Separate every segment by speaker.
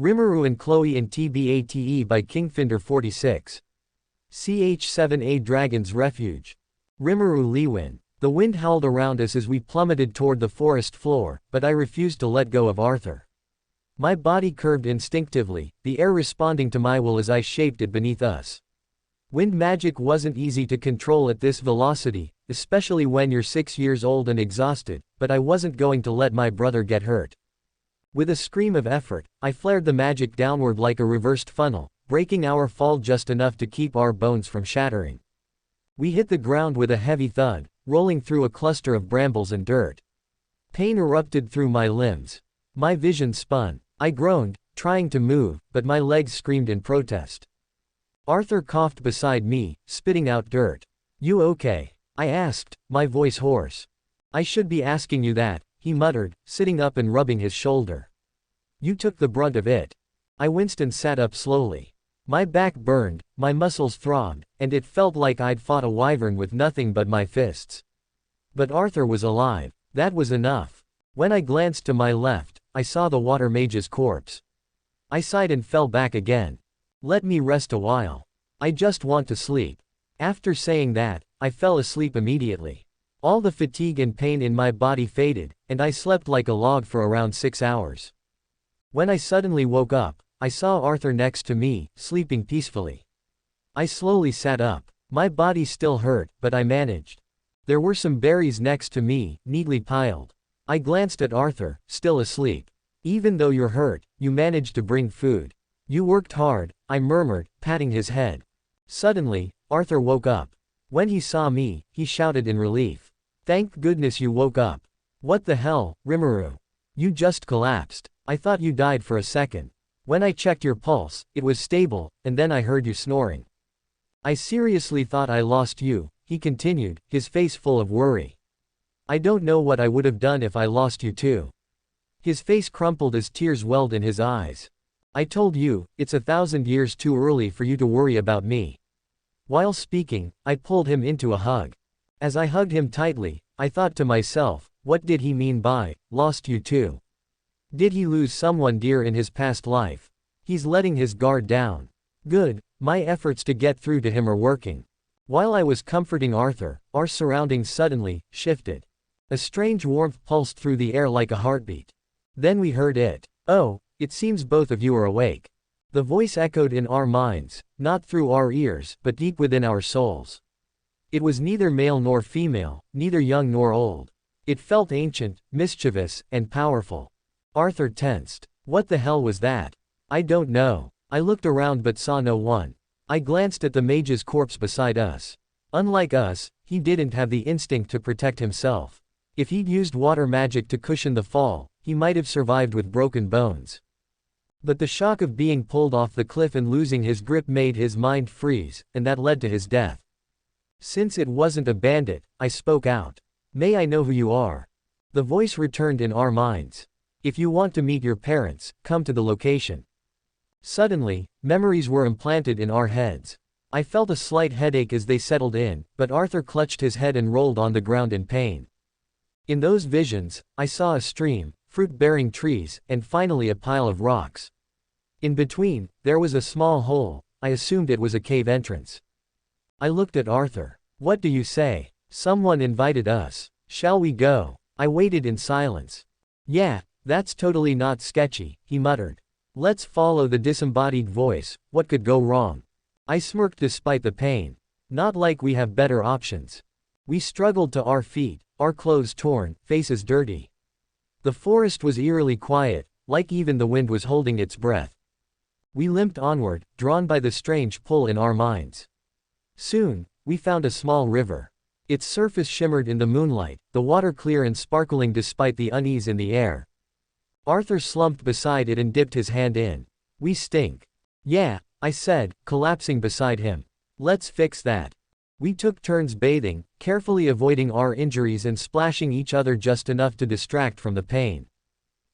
Speaker 1: Rimuru and Chloe in TBATE by Kingfinder46. CH7A Dragon's Refuge. Rimuru Liwin. The wind howled around us as we plummeted toward the forest floor, but I refused to let go of Arthur. My body curved instinctively, the air responding to my will as I shaped it beneath us. Wind magic wasn't easy to control at this velocity, especially when you're 6 years old and exhausted, but I wasn't going to let my brother get hurt. With a scream of effort, I flared the magic downward like a reversed funnel, breaking our fall just enough to keep our bones from shattering. We hit the ground with a heavy thud, rolling through a cluster of brambles and dirt. Pain erupted through my limbs. My vision spun. I groaned, trying to move, but my legs screamed in protest. Arthur coughed beside me, spitting out dirt. "You okay?" I asked, my voice hoarse. "I should be asking you that," he muttered, sitting up and rubbing his shoulder. "You took the brunt of it." I winced and sat up slowly. My back burned, my muscles throbbed, and it felt like I'd fought a wyvern with nothing but my fists. But Arthur was alive. That was enough. When I glanced to my left, I saw the water mage's corpse. I sighed and fell back again. "Let me rest a while. I just want to sleep." After saying that, I fell asleep immediately. All the fatigue and pain in my body faded, and I slept like a log for around 6 hours. When I suddenly woke up, I saw Arthur next to me, sleeping peacefully. I slowly sat up. My body still hurt, but I managed. There were some berries next to me, neatly piled. I glanced at Arthur, still asleep. "Even though you're hurt, you managed to bring food. You worked hard," I murmured, patting his head. Suddenly, Arthur woke up. When he saw me, he shouted in relief. "Thank goodness you woke up." "What the hell, Rimuru? You just collapsed. I thought you died for a second. When I checked your pulse, it was stable, and then I heard you snoring." "I seriously thought I lost you," he continued, his face full of worry. "I don't know what I would have done if I lost you too." His face crumpled as tears welled in his eyes. "I told you, it's 1,000 years too early for you to worry about me." While speaking, I pulled him into a hug. As I hugged him tightly, I thought to myself, what did he mean by, "lost you too"? Did he lose someone dear in his past life? He's letting his guard down. Good, my efforts to get through to him are working. While I was comforting Arthur, our surroundings suddenly shifted. A strange warmth pulsed through the air like a heartbeat. Then we heard it. "Oh, it seems both of you are awake." The voice echoed in our minds, not through our ears, but deep within our souls. It was neither male nor female, neither young nor old. It felt ancient, mischievous, and powerful. Arthur tensed. What the hell was that? "I don't know." I looked around but saw no one. I glanced at the mage's corpse beside us. Unlike us, he didn't have the instinct to protect himself. If he'd used water magic to cushion the fall, he might have survived with broken bones. But the shock of being pulled off the cliff and losing his grip made his mind freeze, and that led to his death. Since it wasn't a bandit, I spoke out. "May I know who you are?" The voice returned in our minds. "If you want to meet your parents, come to the location." Suddenly, memories were implanted in our heads. I felt a slight headache as they settled in, but Arthur clutched his head and rolled on the ground in pain. In those visions, I saw a stream, fruit-bearing trees, and finally a pile of rocks. In between, there was a small hole. I assumed it was a cave entrance. I looked at Arthur. "What do you say? Someone invited us. Shall we go?" I waited in silence. "Yeah, that's totally not sketchy," he muttered. "Let's follow the disembodied voice. What could go wrong?" I smirked despite the pain. "Not like we have better options." We struggled to our feet, our clothes torn, faces dirty. The forest was eerily quiet, like even the wind was holding its breath. We limped onward, drawn by the strange pull in our minds. Soon, we found a small river. Its surface shimmered in the moonlight, the water clear and sparkling despite the unease in the air. Arthur slumped beside it and dipped his hand in. "We stink." "Yeah," I said, collapsing beside him. "Let's fix that." We took turns bathing, carefully avoiding our injuries and splashing each other just enough to distract from the pain.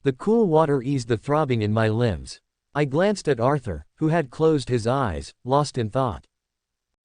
Speaker 1: The cool water eased the throbbing in my limbs. I glanced at Arthur, who had closed his eyes, lost in thought.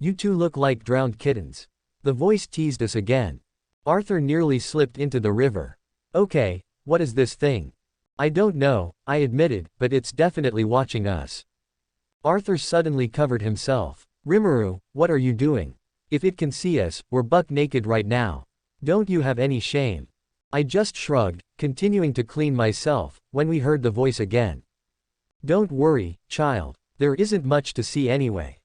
Speaker 1: "You two look like drowned kittens." The voice teased us again. Arthur nearly slipped into the river. "Okay, what is this thing?" I don't know, I admitted, but it's definitely watching us. Arthur suddenly covered himself. Rimuru, what are you doing? If it can see us, we're buck naked right now. Don't you have any shame? I just shrugged, continuing to clean myself, when we heard the voice again. Don't worry, child. There isn't much to see anyway.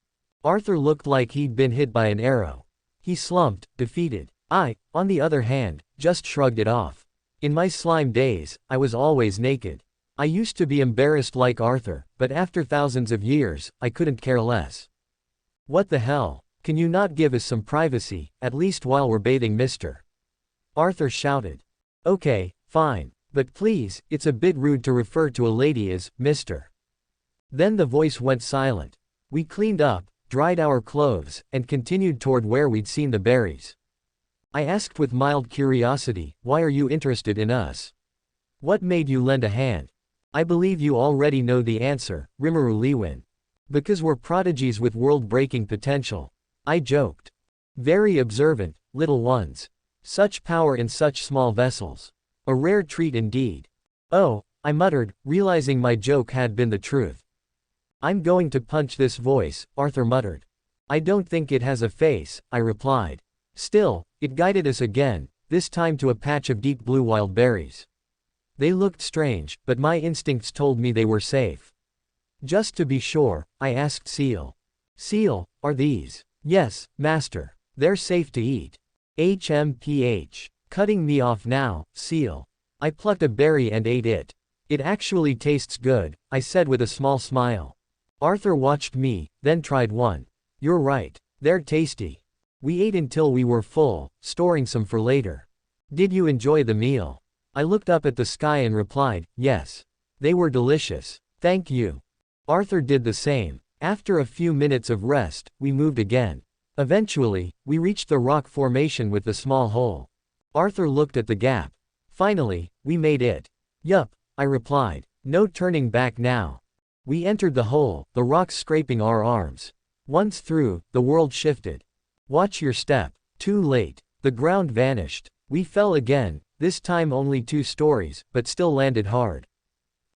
Speaker 1: Arthur looked like he'd been hit by an arrow. He slumped, defeated. I, on the other hand, just shrugged it off. In my slime days, I was always naked. I used to be embarrassed like Arthur, but after thousands of years, I couldn't care less. What the hell? Can you not give us some privacy, at least while we're bathing, mister? Arthur shouted. Okay, fine. But please, it's a bit rude to refer to a lady as Mr. Then the voice went silent. We cleaned up, dried our clothes, and continued toward where we'd seen the berries. I asked with mild curiosity, why are you interested in us? What made you lend a hand? I believe you already know the answer, Rimuru Liwin. Because we're prodigies with world-breaking potential. I joked. Very observant, little ones. Such power in such small vessels. A rare treat indeed. Oh, I muttered, realizing my joke had been the truth. I'm going to punch this voice, Arthur muttered. I don't think it has a face, I replied. Still, it guided us again, this time to a patch of deep blue wild berries. They looked strange, but my instincts told me they were safe. Just to be sure, I asked Seal. Seal, are these? Yes, master. They're safe to eat. HMPH. Cutting me off now, Seal. I plucked a berry and ate it. It actually tastes good, I said with a small smile. Arthur watched me, then tried one. You're right. They're tasty. We ate until we were full, storing some for later. Did you enjoy the meal? I looked up at the sky and replied, yes. They were delicious. Thank you. Arthur did the same. After a few minutes of rest, we moved again. Eventually, we reached the rock formation with the small hole. Arthur looked at the gap. Finally, we made it. Yup, I replied. No turning back now. We entered the hole, the rocks scraping our arms. Once through, the world shifted. Watch your step. Too late. The ground vanished. We fell again, this time only 2 stories, but still landed hard.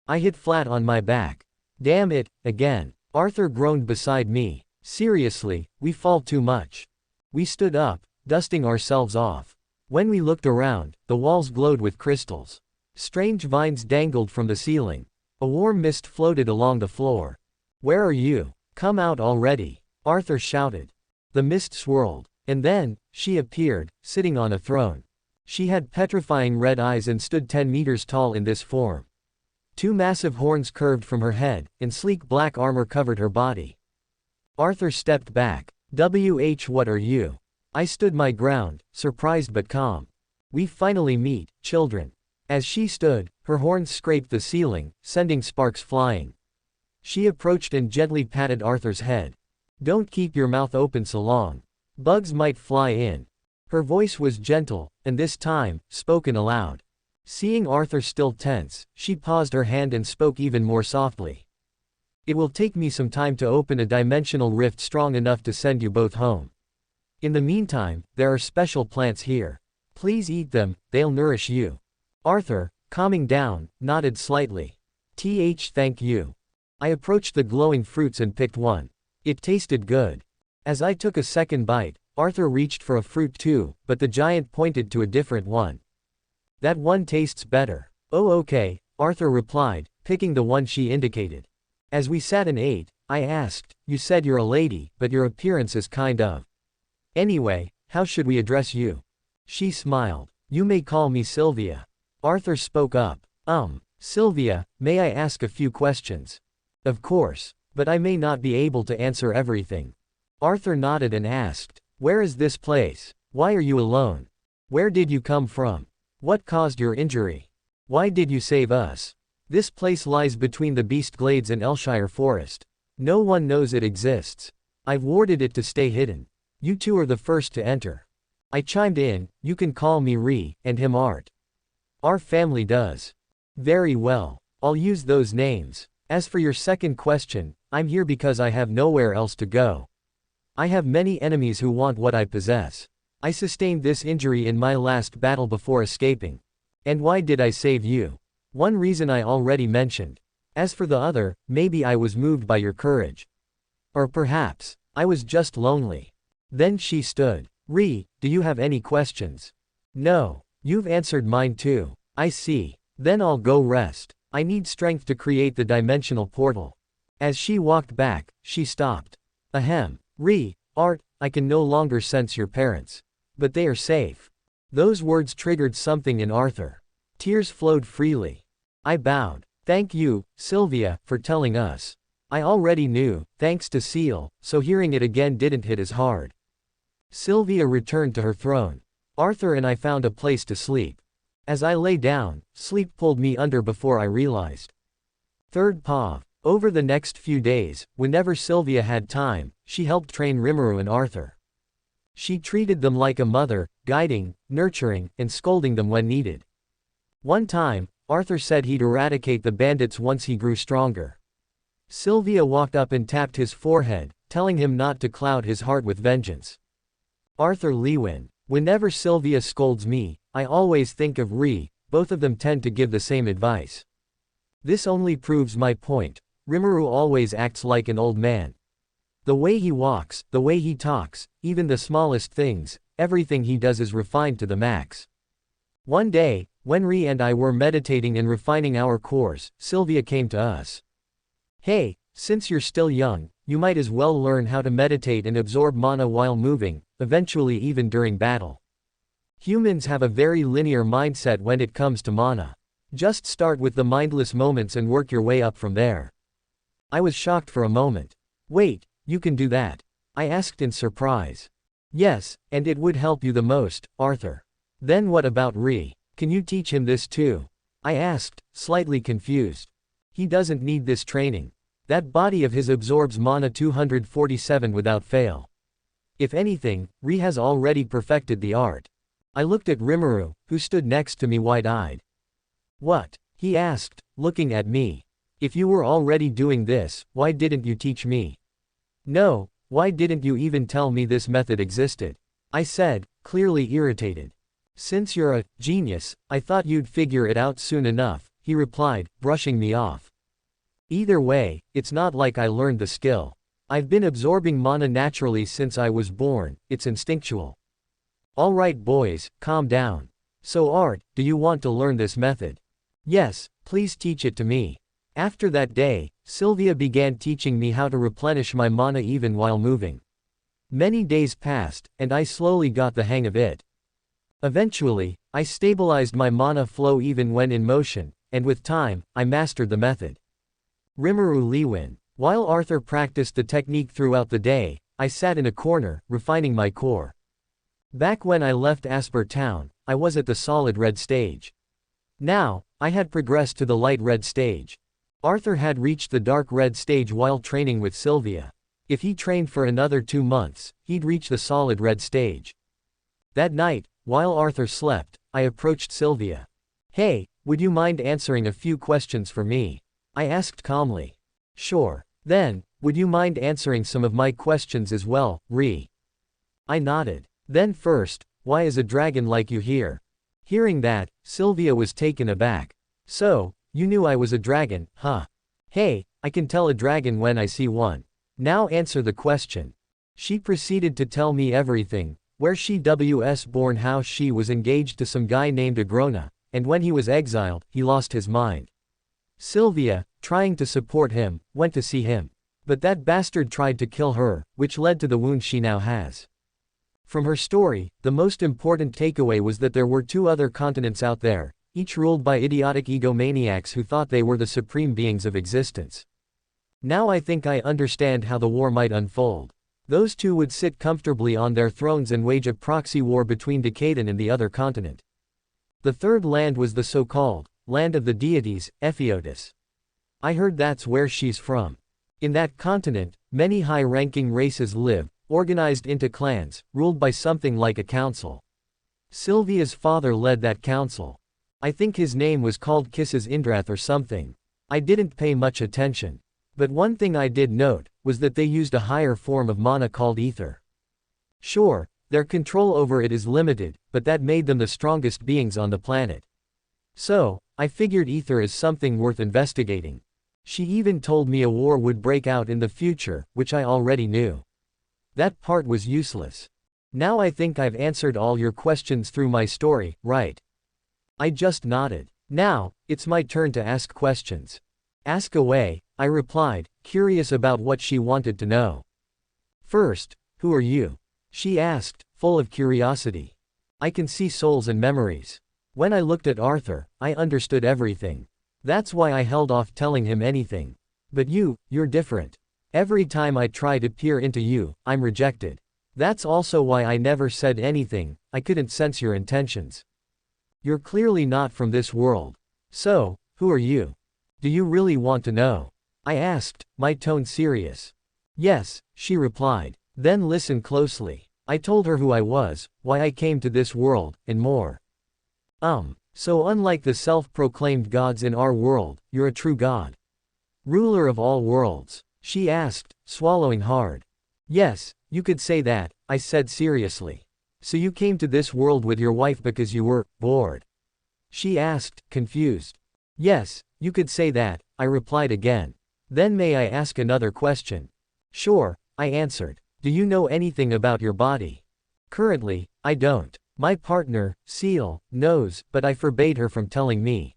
Speaker 1: I hit flat on my back. Damn it, again. Arthur groaned beside me. Seriously, we fall too much. We stood up, dusting ourselves off. When we looked around, the walls glowed with crystals. Strange vines dangled from the ceiling. A warm mist floated along the floor. Where are you? Come out already, Arthur shouted. The mist swirled. And then, she appeared, sitting on a throne. She had petrifying red eyes and stood 10 meters tall in this form. 2 massive horns curved from her head, and sleek black armor covered her body. Arthur stepped back. What are you? I stood my ground, surprised but calm. We finally meet, children. As she stood, her horns scraped the ceiling, sending sparks flying. She approached and gently patted Arthur's head. Don't keep your mouth open so long. Bugs might fly in. Her voice was gentle, and this time, spoken aloud. Seeing Arthur still tense, she paused her hand and spoke even more softly. It will take me some time to open a dimensional rift strong enough to send you both home. In the meantime, there are special plants here. Please eat them, they'll nourish you. Arthur, calming down, nodded slightly. Thank you. I approached the glowing fruits and picked one. It tasted good. As I took a second bite, Arthur reached for a fruit too, but the giant pointed to a different one. That one tastes better. Oh okay, Arthur replied, picking the one she indicated. As we sat and ate, I asked, you said you're a lady, but your appearance is kind of. Anyway, how should we address you? She smiled. You may call me Sylvia. Arthur spoke up. Sylvia, may I ask a few questions? Of course, but I may not be able to answer everything. Arthur nodded and asked, where is this place? Why are you alone? Where did you come from? What caused your injury? Why did you save us? This place lies between the Beast Glades and Elshire Forest. No one knows it exists. I've warded it to stay hidden. You two are the first to enter. I chimed in, you can call me Ree, and him Art. Our family does. Very well. I'll use those names. As for your second question, I'm here because I have nowhere else to go. I have many enemies who want what I possess. I sustained this injury in my last battle before escaping. And why did I save you? One reason I already mentioned. As for the other, maybe I was moved by your courage. Or perhaps, I was just lonely. Then she stood. "Ri, do you have any questions?" "No. You've answered mine too." "I see. Then I'll go rest. I need strength to create the dimensional portal." As she walked back, she stopped. "Ahem. Ri, Art, I can no longer sense your parents. But they are safe." Those words triggered something in Arthur. Tears flowed freely. I bowed. "Thank you, Sylvia, for telling us. I already knew, thanks to Seal, so hearing it again didn't hit as hard." Sylvia returned to her throne. Arthur and I found a place to sleep. As I lay down, sleep pulled me under before I realized. Third POV. Over the next few days, whenever Sylvia had time, she helped train Rimuru and Arthur. She treated them like a mother, guiding, nurturing, and scolding them when needed. One time, Arthur said he'd eradicate the bandits once he grew stronger. Sylvia walked up and tapped his forehead, telling him not to cloud his heart with vengeance. Arthur Lewin. Whenever Sylvia scolds me, I always think of Ri, both of them tend to give the same advice. This only proves my point. Rimuru always acts like an old man. The way he walks, the way he talks, even the smallest things, everything he does is refined to the max. One day, when Ri and I were meditating and refining our cores, Sylvia came to us. "Hey, since you're still young, you might as well learn how to meditate and absorb mana while moving, eventually even during battle. Humans have a very linear mindset when it comes to mana. Just start with the mindless moments and work your way up from there." I was shocked for a moment. "Wait, you can do that?" I asked in surprise. "Yes, and it would help you the most, Arthur." "Then what about Ri? Can you teach him this too?" I asked, slightly confused. "He doesn't need this training. That body of his absorbs mana 247 without fail. If anything, Ri has already perfected the art." I looked at Rimuru, who stood next to me wide-eyed. "What?" he asked, looking at me. "If you were already doing this, why didn't you teach me?" "No, why didn't you even tell me this method existed?" I said, clearly irritated. "Since you're a genius, I thought you'd figure it out soon enough," he replied, brushing me off. "Either way, it's not like I learned the skill. I've been absorbing mana naturally since I was born, it's instinctual." "Alright boys, calm down. So Art, do you want to learn this method?" "Yes, please teach it to me." After that day, Sylvia began teaching me how to replenish my mana even while moving. Many days passed, and I slowly got the hang of it. Eventually, I stabilized my mana flow even when in motion, and with time, I mastered the method. Rimuru Lewin. While Arthur practiced the technique throughout the day, I sat in a corner, refining my core. Back when I left Asper Town, I was at the solid red stage. Now, I had progressed to the light red stage. Arthur had reached the dark red stage while training with Sylvia. If he trained for another 2 months, he'd reach the solid red stage. That night, while Arthur slept, I approached Sylvia. "Hey, would you mind answering a few questions for me?" I asked calmly. "Sure. Then, would you mind answering some of my questions as well, Ri?" I nodded. "Then first, why is a dragon like you here?" Hearing that, Sylvia was taken aback. "So, you knew I was a dragon, huh? Hey, I can tell a dragon when I see one. Now answer the question." She proceeded to tell me everything, where she was born, how she was engaged to some guy named Agrona, and when he was exiled, he lost his mind. Sylvia, trying to support him, went to see him. But that bastard tried to kill her, which led to the wound she now has. From her story, the most important takeaway was that there were 2 other continents out there, each ruled by idiotic egomaniacs who thought they were the supreme beings of existence. Now I think I understand how the war might unfold. Those 2 would sit comfortably on their thrones and wage a proxy war between Decaden and the other continent. The third land was the so-called land of the deities, Epheotis. I heard that's where she's from. In that continent, many high-ranking races live, organized into clans, ruled by something like a council. Sylvia's father led that council. I think his name was called Kisses Indrath or something. I didn't pay much attention. But one thing I did note, was that they used a higher form of mana called ether. Sure, their control over it is limited, but that made them the strongest beings on the planet. So, I figured ether is something worth investigating. She even told me a war would break out in the future, which I already knew. That part was useless. Now I think I've answered all your questions through my story, right? I just nodded. Now, it's my turn to ask questions. Ask away, I replied, curious about what she wanted to know. First, who are you? She asked, full of curiosity. I can see souls and memories. When I looked at Arthur, I understood everything. That's why I held off telling him anything. But you're different. Every time I try to peer into you, I'm rejected. That's also why I never said anything, I couldn't sense your intentions. You're clearly not from this world. So, who are you? Do you really want to know? I asked, my tone serious. Yes, she replied. Then listen closely. I told her who I was, why I came to this world, and more. So unlike the self-proclaimed gods in our world, you're a true god. Ruler of all worlds? She asked, swallowing hard. Yes, you could say that, I said seriously. So you came to this world with your wife because you were bored? She asked, confused. Yes, you could say that, I replied again. Then may I ask another question? Sure, I answered. Do you know anything about your body? Currently, I don't. My partner, Seal, knows, but I forbade her from telling me.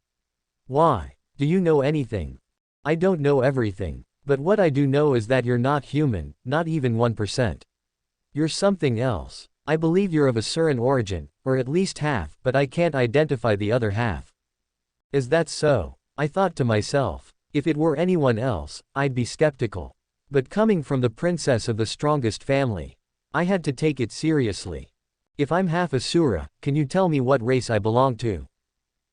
Speaker 1: Why? Do you know anything? I don't know everything. But what I do know is that you're not human, not even 1%. You're something else. I believe you're of Asuran origin, or at least half, but I can't identify the other half. Is that so? I thought to myself. If it were anyone else, I'd be skeptical. But coming from the princess of the strongest family, I had to take it seriously. If I'm half Asura, can you tell me what race I belong to?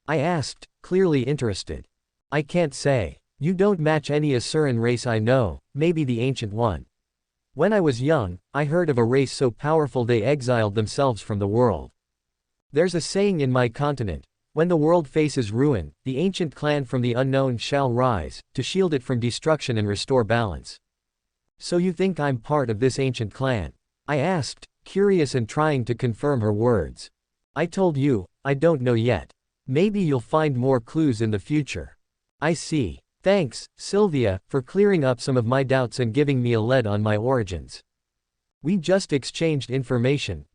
Speaker 1: I asked, clearly interested. I can't say. You don't match any Asuran race I know, maybe the ancient one. When I was young, I heard of a race so powerful they exiled themselves from the world. There's a saying in my continent, when the world faces ruin, the ancient clan from the unknown shall rise, to shield it from destruction and restore balance. So you think I'm part of this ancient clan? I asked, curious and trying to confirm her words. I told you, I don't know yet. Maybe you'll find more clues in the future. I see. Thanks, Sylvia, for clearing up some of my doubts and giving me a lead on my origins. We just exchanged information,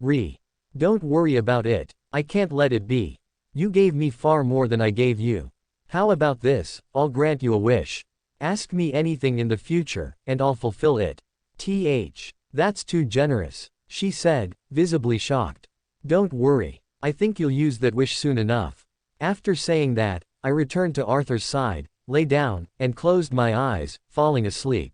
Speaker 1: Don't worry about it, I can't let it be. You gave me far more than I gave you. How about this, I'll grant you a wish. Ask me anything in the future, and I'll fulfill it. That's too generous, she said, visibly shocked. Don't worry, I think you'll use that wish soon enough. After saying that, I returned to Arthur's side, lay down, and closed my eyes, falling asleep.